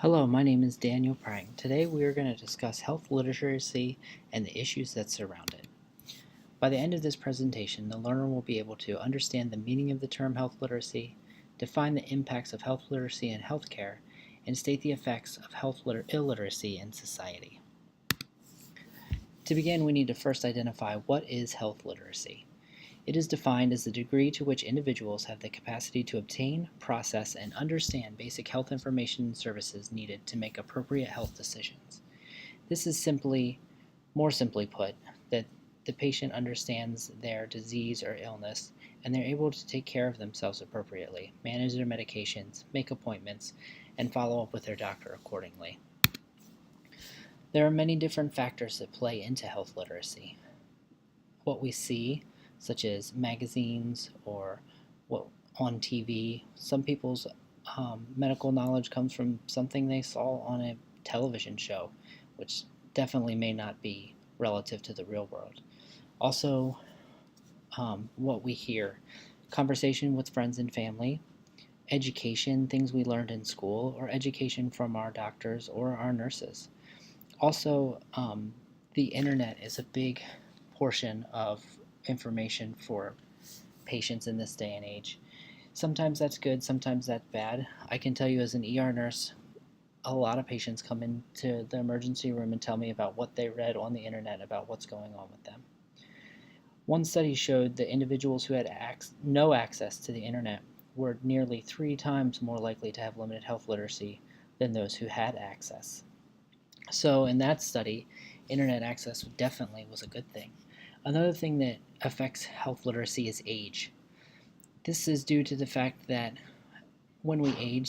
Hello, my name is Daniel Prang. Today we are going to discuss health literacy and the issues that surround it. By the end of this presentation, the learner will be able to understand the meaning of the term health literacy, define the impacts of health literacy in healthcare, and state the effects of health illiteracy in society. To begin, we need to first identify what is health literacy. It is defined as the degree to which individuals have the capacity to obtain, process, and understand basic health information and services needed to make appropriate health decisions. This is more simply put, that the patient understands their disease or illness and they're able to take care of themselves appropriately, manage their medications, make appointments, and follow up with their doctor accordingly. There are many different factors that play into health literacy. What we see, such as magazines or what on TV. Some people's medical knowledge comes from something they saw on a television show, which definitely may not be relative to the real world. Also, what we hear, conversation with friends and family, education, things we learned in school, or education from our doctors or our nurses. Also, the internet is a big portion of information for patients in this day and age. Sometimes that's good, sometimes that's bad. I can tell you as an ER nurse, a lot of patients come into the emergency room and tell me about what they read on the internet about what's going on with them. One study showed that individuals who had no access to the internet were nearly 3 times more likely to have limited health literacy than those who had access. So in that study, internet access definitely was a good thing. Another thing that affects health literacy is age. This is due to the fact that when we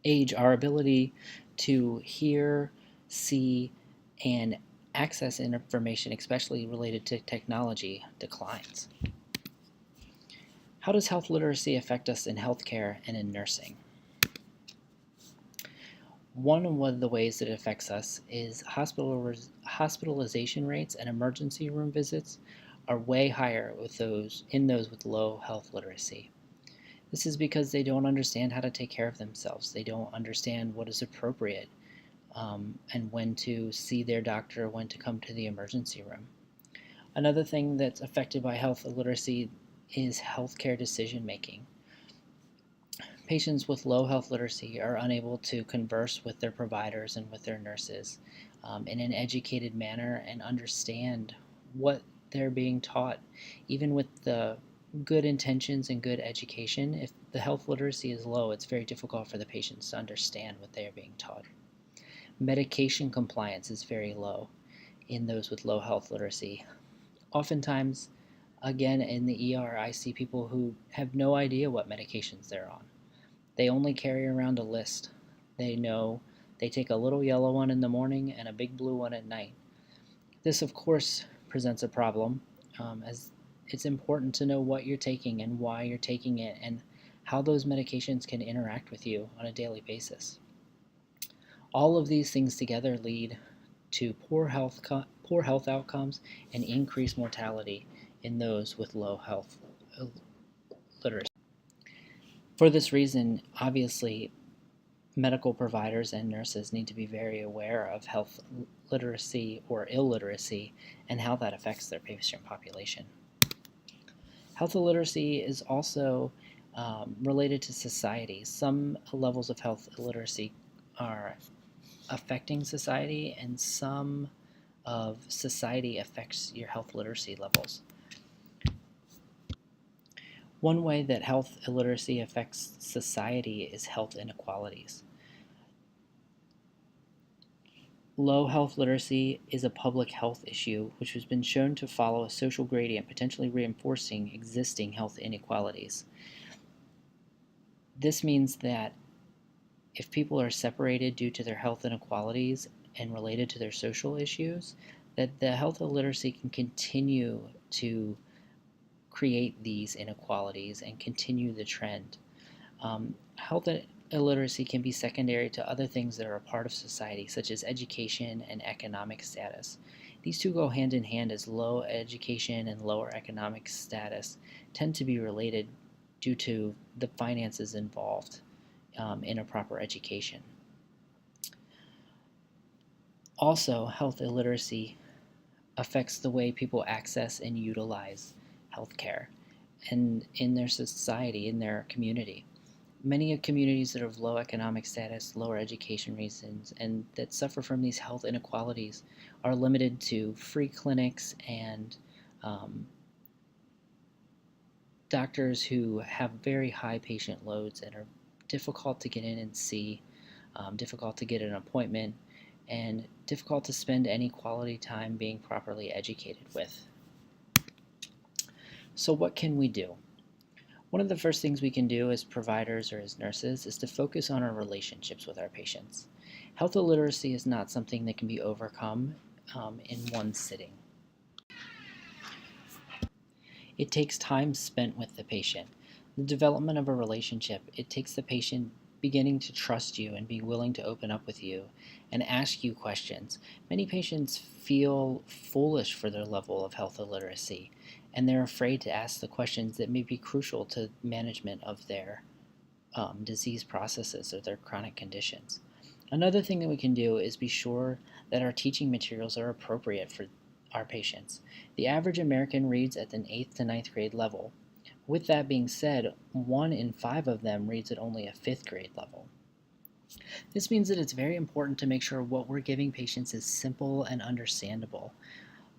age, our ability to hear, see, and access information, especially related to technology, declines. How does health literacy affect us in healthcare and in nursing? One of the ways that it affects us is hospitalization rates and emergency room visits are way higher with those with low health literacy. This is because they don't understand how to take care of themselves. They don't understand what is appropriate and when to see their doctor, when to come to the emergency room. Another thing that's affected by health illiteracy is healthcare decision making. Patients with low health literacy are unable to converse with their providers and with their nurses in an educated manner and understand what they're being taught. Even with the good intentions and good education, if the health literacy is low, it's very difficult for the patients to understand what they are being taught. Medication compliance is very low in those with low health literacy. Oftentimes, again, in the ER, I see people who have no idea what medications they're on. They only carry around a list. They know they take a little yellow one in the morning and a big blue one at night. This, of course, presents a problem, as it's important to know what you're taking and why you're taking it and how those medications can interact with you on a daily basis. All of these things together lead to poor health outcomes and increased mortality in those with low health literacy. For this reason, obviously, medical providers and nurses need to be very aware of health literacy or illiteracy and how that affects their patient population. Health illiteracy is also related to society. Some levels of health illiteracy are affecting society, and some of society affects your health literacy levels. One way that health illiteracy affects society is health inequalities. Low health literacy is a public health issue which has been shown to follow a social gradient, potentially reinforcing existing health inequalities. This means that if people are separated due to their health inequalities and related to their social issues, that the health illiteracy can continue to create these inequalities and continue the trend. Health illiteracy can be secondary to other things that are a part of society, such as education and economic status. These two go hand in hand, as low education and lower economic status tend to be related due to the finances involved in a proper education. Also, health illiteracy affects the way people access and utilize healthcare and in their society, in their community. Many communities that have low economic status, lower education reasons, and that suffer from these health inequalities are limited to free clinics and um, doctors who have very high patient loads and are difficult to get in and see, difficult to get an appointment, and difficult to spend any quality time being properly educated with. So, what can we do? One of the first things we can do as providers or as nurses is to focus on our relationships with our patients. Health illiteracy is not something that can be overcome in one sitting. It takes time spent with the patient. The development of a relationship, it takes the patient beginning to trust you and be willing to open up with you and ask you questions. Many patients feel foolish for their level of health illiteracy, and they're afraid to ask the questions that may be crucial to management of their disease processes or their chronic conditions. Another thing that we can do is be sure that our teaching materials are appropriate for our patients. The average American reads at an 8th to ninth grade level. With that being said, 1 in 5 of them reads at only a 5th grade level. This means that it's very important to make sure what we're giving patients is simple and understandable.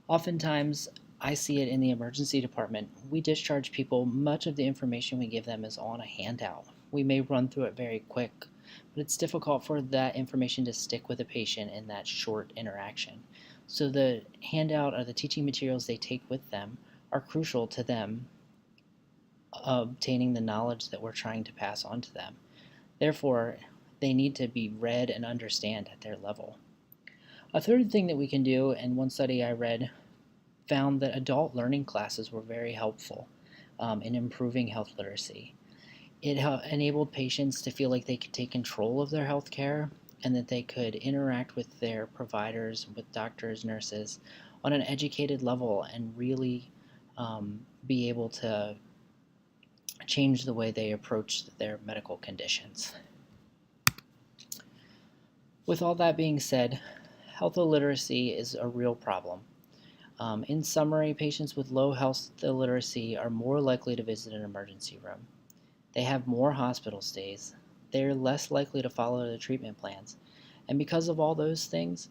Oftentimes, I see it in the emergency department. We discharge people, much of the information we give them is on a handout. We may run through it very quick, but it's difficult for that information to stick with a patient in that short interaction. So the handout or the teaching materials they take with them are crucial to them obtaining the knowledge that we're trying to pass on to them. Therefore, they need to be read and understand at their level. A third thing that we can do, and one study I read found that adult learning classes were very helpful in improving health literacy. It enabled patients to feel like they could take control of their health care and that they could interact with their providers, with doctors, nurses, on an educated level and really be able to change the way they approach their medical conditions. With all that being said, health illiteracy is a real problem. In summary, patients with low health illiteracy are more likely to visit an emergency room. They have more hospital stays. They're less likely to follow the treatment plans. And because of all those things,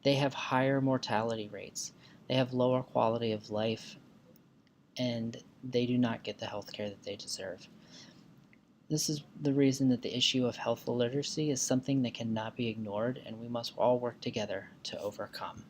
they have higher mortality rates. They have lower quality of life, and they do not get the health care that they deserve. This is the reason that the issue of health illiteracy is something that cannot be ignored, and we must all work together to overcome.